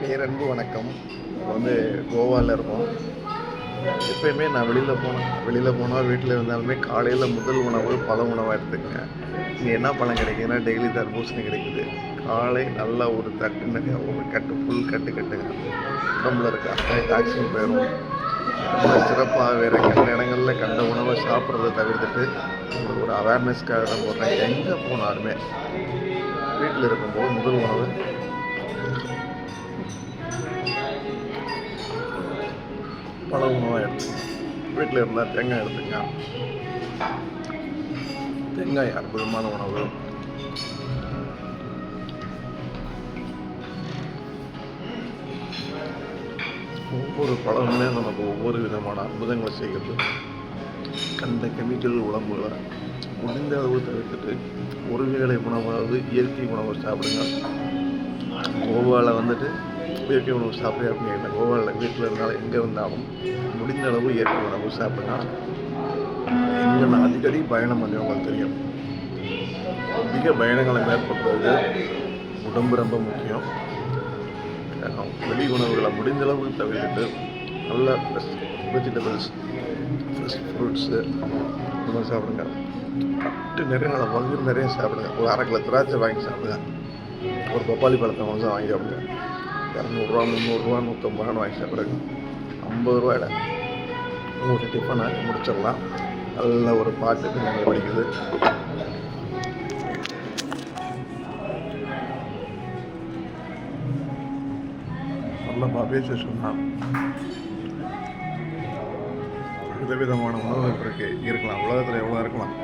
பேரன்பு வணக்கம். இப்போ கோவாவில் இருக்கோம். எப்பயுமே நான் வெளியில் போனால் வீட்டில் இருந்தாலுமே காலையில் முதல் உணவு பழ உணவாக எடுத்துக்கங்க. இங்கே என்ன பழம் கிடைக்குதுன்னா டெய்லி தர்பூசணி கிடைக்குது. காலை நல்லா ஒரு தட்டு நிறையா ஒரு கட்டு ஃபுல் கட்டுங்க. உடம்புல இருக்க அத்தனை டாக்ஸின் போயிடும். ரொம்ப சிறப்பாக வேறு கண்ட இடங்களில் கண்ட உணவை சாப்பிட்றத தவிர்த்துட்டு உங்களுக்கு ஒரு அவேர்னஸ்க்காக தான் போடுறேன். எங்கே போனாலுமே வீட்டில் இருக்கும்போது முதல் உணவு பழ உணவாக எடுத்துங்க. வீட்டில் இருந்தால் தேங்காய் எடுத்துங்க. தேங்காய் அற்புதமான உணவு. ஒவ்வொரு பழமுமே நமக்கு ஒவ்வொரு விதமான அற்புதங்களை செய்கிறது. கண்ட கெமிக்கல் உடம்புல முடிந்த அளவு தவிர்த்துட்டு ஒரு வேளை உணவாவது இயற்கை உணவை சாப்பிடுங்க. கோவாவில் இயற்கை உணவு சாப்பிட்றேன் அப்படின்னு கோவாவில் வீட்டில் இருந்தாலும் எங்கே இருந்தாலும் முடிந்த அளவு இயற்கை உணவு சாப்பிடுங்க. எங்கே நான் அடிக்கடி பயணம் பண்ணி உங்களுக்கு தெரியும். அதிக பயணங்களை மேற்கொள்வது உடம்பு ரொம்ப முக்கியம். வெளி உணவுகளை முடிந்த அளவு தவிர்த்துட்டு நல்ல ஃப்ரெஷ் வெஜிடபிள்ஸ், ஃப்ரெஷ் ஃப்ரூட்ஸு இந்த மாதிரி சாப்பிடுங்க. கட்டு நிறைய வயிறு நிறைய சாப்பிடுங்க. ஒரு 1/2 கிலோ திராட்சை வாங்கி சாப்பிடுங்க. ஒரு பப்பாளி பழத்தை கொஞ்சம் வாங்கி சாப்பிடுங்க. 200 ரூபா 300 150 வாங்கி சாப்பிடுங்க. 50 ரூபாயில் உங்களுக்கு டிஃபனை முடிச்சிடலாம். நல்ல ஒரு பாட்டு பின்னாடி படிக்குது. நல்ல பேச சொன்னால் விதவிதமான உணவுகள் இருக்கலாம். உலகத்தில் எவ்வளோ இருக்கலாம்.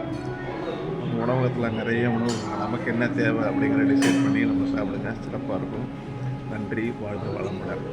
உணவகத்தில் நிறைய உணவு நமக்கு என்ன தேவை அப்படிங்கிற டிசைட் பண்ணி நம்ம சாப்பிடுங்க. சிறப்பாக இருக்கும். நன்றி. வாழ்க வளமுடன்.